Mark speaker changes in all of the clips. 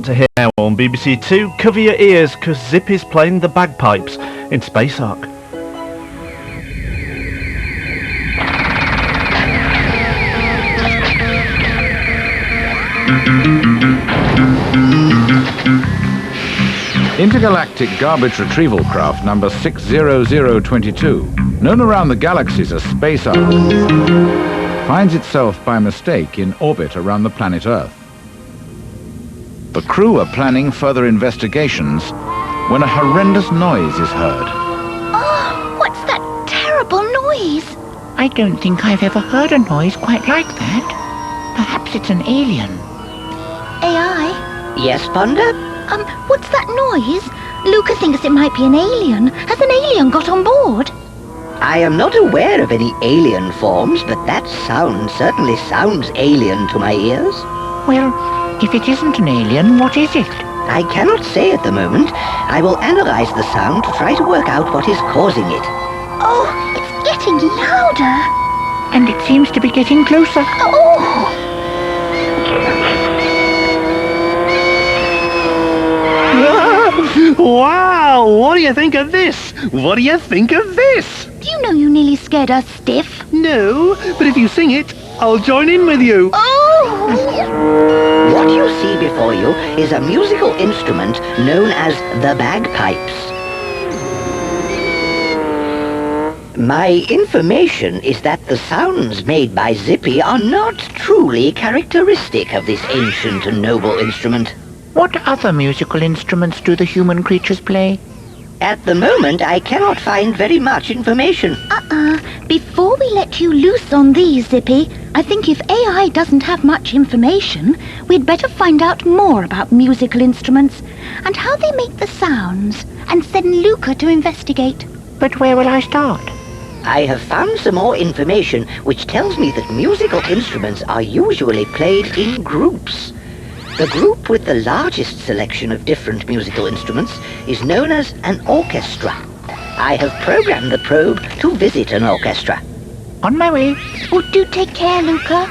Speaker 1: to hear now on BBC Two. Cover your ears, because Zippy's playing the bagpipes in Space Ark.
Speaker 2: Intergalactic Garbage Retrieval Craft number 60022, known around the galaxies as Space Ark, finds itself by mistake in orbit around the planet Earth. The crew are planning further investigations when a horrendous noise is heard.
Speaker 3: Oh, what's that terrible noise?
Speaker 4: I don't think I've ever heard a noise quite like that. Perhaps it's an alien.
Speaker 3: AI?
Speaker 5: Yes, Ponder?
Speaker 3: What's that noise? Luca thinks it might be an alien. Has an alien got on board?
Speaker 5: I am not aware of any alien forms, but that sound certainly sounds alien to my ears.
Speaker 4: Well, if it isn't an alien, what is it?
Speaker 5: I cannot say at the moment. I will analyze the sound to try to work out what is causing it.
Speaker 3: Oh, it's getting louder.
Speaker 4: And it seems to be getting closer.
Speaker 3: Oh!
Speaker 1: Wow! What do you think of this? What do you think of this?
Speaker 3: Do you know you nearly scared us stiff?
Speaker 1: No, but if you sing it, I'll join in with you.
Speaker 3: Oh!
Speaker 5: What you see before you is a musical instrument known as the bagpipes. My information is that the sounds made by Zippy are not truly characteristic of this ancient and noble instrument.
Speaker 4: What other musical instruments do the human creatures play?
Speaker 5: At the moment, I cannot find very much information.
Speaker 3: Before we let you loose on these, Zippy, I think if AI doesn't have much information, we'd better find out more about musical instruments and how they make the sounds, and send Luca to investigate.
Speaker 4: But where will I start?
Speaker 5: I have found some more information which tells me that musical instruments are usually played in groups. The group with the largest selection of different musical instruments is known as an orchestra. I have programmed the probe to visit an orchestra.
Speaker 4: On my way.
Speaker 3: Oh, do take care, Luca.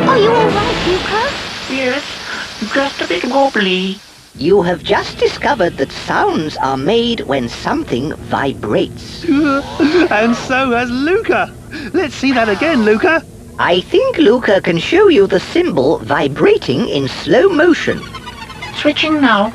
Speaker 3: Are you all right, Luca?
Speaker 4: Yes, just a bit wobbly.
Speaker 5: You have just discovered that sounds are made when something vibrates.
Speaker 1: And so has Luca. Let's see that again, Luca.
Speaker 5: I think Luca can show you the symbol vibrating in slow motion.
Speaker 4: Switching now.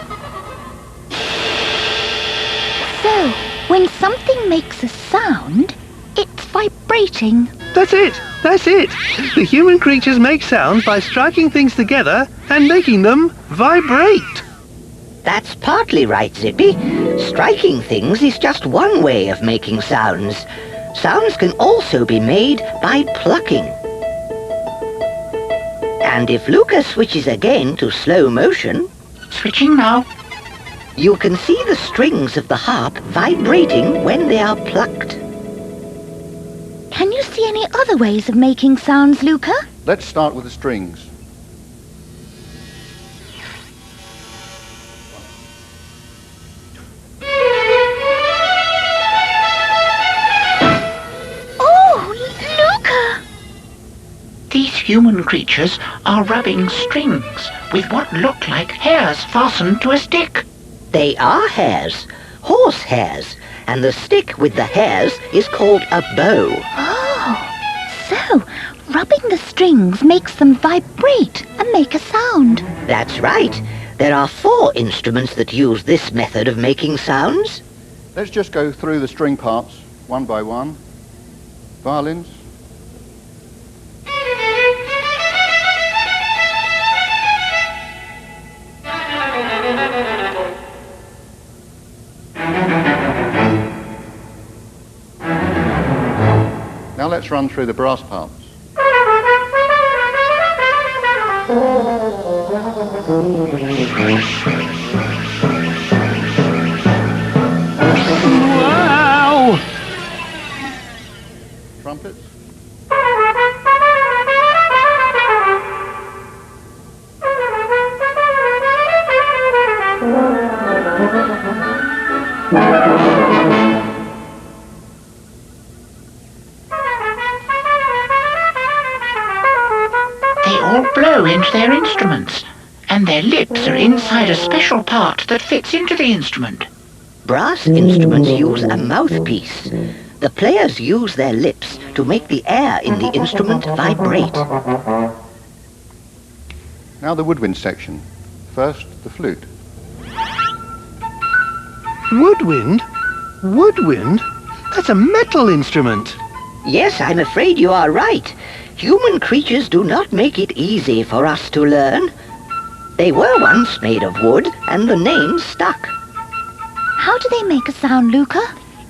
Speaker 3: So, when something makes a sound, it's vibrating.
Speaker 1: That's it. That's it. The human creatures make sounds by striking things together and making them vibrate.
Speaker 5: That's partly right, Zippy. Striking things is just one way of making sounds. Sounds can also be made by plucking. And if Luca switches again to slow motion,
Speaker 4: Switching now.
Speaker 5: you can see the strings of the harp vibrating when they are plucked.
Speaker 3: Can you see any other ways of making sounds, Luca?
Speaker 6: Let's start with the strings.
Speaker 3: Oh, Luca!
Speaker 4: These human creatures are rubbing strings with what look like hairs fastened to a stick.
Speaker 5: They are hairs, horse hairs, and the stick with the hairs is called a bow.
Speaker 3: Oh, so rubbing the strings makes them vibrate and make a sound.
Speaker 5: That's right. There are 4 instruments that use this method of making sounds.
Speaker 6: Let's just go through the string parts one by one. Violins. Now let's run through the brass parts.
Speaker 4: all blow into their instruments, and their lips are inside a special part that fits into the instrument.
Speaker 5: Brass instruments use a mouthpiece. The players use their lips to make the air in the instrument vibrate.
Speaker 6: Now the woodwind section. First, the flute.
Speaker 1: Woodwind? Woodwind? That's a metal instrument.
Speaker 5: Yes, I'm afraid you are right. Human creatures do not make it easy for us to learn. They were once made of wood, and the name stuck.
Speaker 3: How do they make a sound, Luca?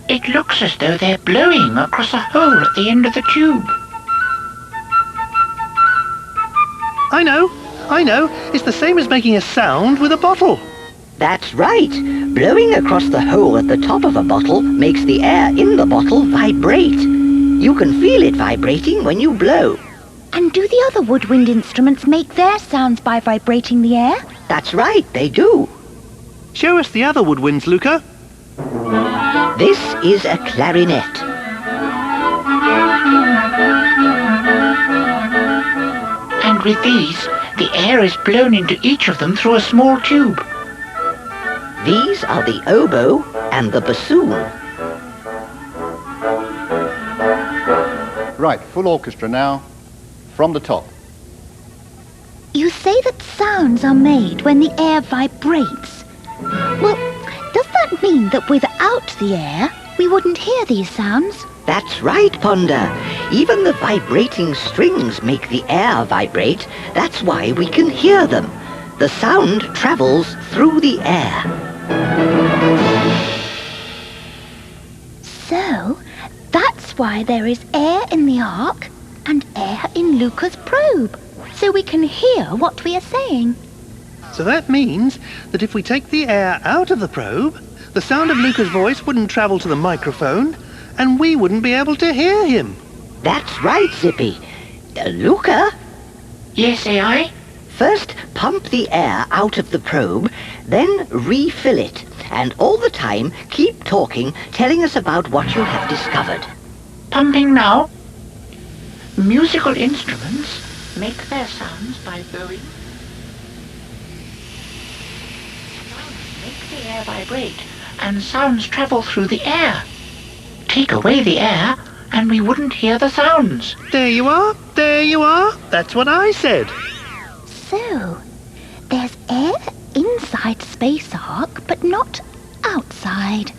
Speaker 4: It looks as though they're blowing across a hole at the end of the tube.
Speaker 1: I know. It's the same as making a sound with a bottle.
Speaker 5: That's right. Blowing across the hole at the top of a bottle makes the air in the bottle vibrate. You can feel it vibrating when you blow.
Speaker 3: And do the other woodwind instruments make their sounds by vibrating the air?
Speaker 5: That's right, they do.
Speaker 1: Show us the other woodwinds, Luca.
Speaker 5: This is a clarinet.
Speaker 4: And with these, the air is blown into each of them through a small tube.
Speaker 5: These are the oboe and the bassoon.
Speaker 6: Right, full orchestra now, from the top.
Speaker 3: You say that sounds are made when the air vibrates. Well, does that mean that without the air, we wouldn't hear these sounds?
Speaker 5: That's right, Ponder. Even the vibrating strings make the air vibrate. That's why we can hear them. The sound travels through the air.
Speaker 3: So, that's why there is air in the ark and air in Luca's probe, so we can hear what we are saying.
Speaker 1: So that means that if we take the air out of the probe, the sound of Luca's voice wouldn't travel to the microphone, and we wouldn't be able to hear him.
Speaker 5: That's right, Zippy. Luca,
Speaker 4: Yes, AI?
Speaker 5: first pump the air out of the probe, then refill it. And all the time, keep talking, telling us about what you have discovered.
Speaker 4: Pumping now. Musical instruments make their sounds by blowing. Sounds make the air vibrate, and sounds travel through the air. Take away the air, and we wouldn't hear the sounds.
Speaker 1: There you are. That's what I said.
Speaker 3: So, there's air inside Space Ark, but not outside.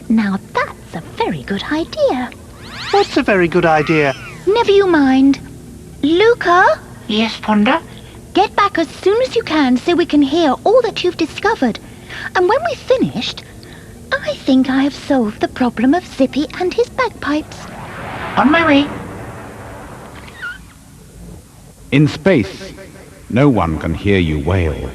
Speaker 3: Now that's a very good idea.
Speaker 1: What's a very good idea?
Speaker 3: Never you mind. Luca,
Speaker 4: Yes, Ponder?
Speaker 3: get back as soon as you can so we can hear all that you've discovered. And when we've finished, I think I have solved the problem of Zippy and his bagpipes.
Speaker 4: On my way.
Speaker 2: In space, no one can hear you wail.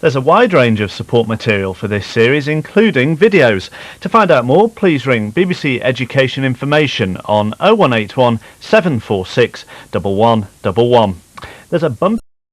Speaker 7: There's a wide range of support material for this series, including videos. To find out more, please ring BBC Education Information on 0181 746 1111. There's a bump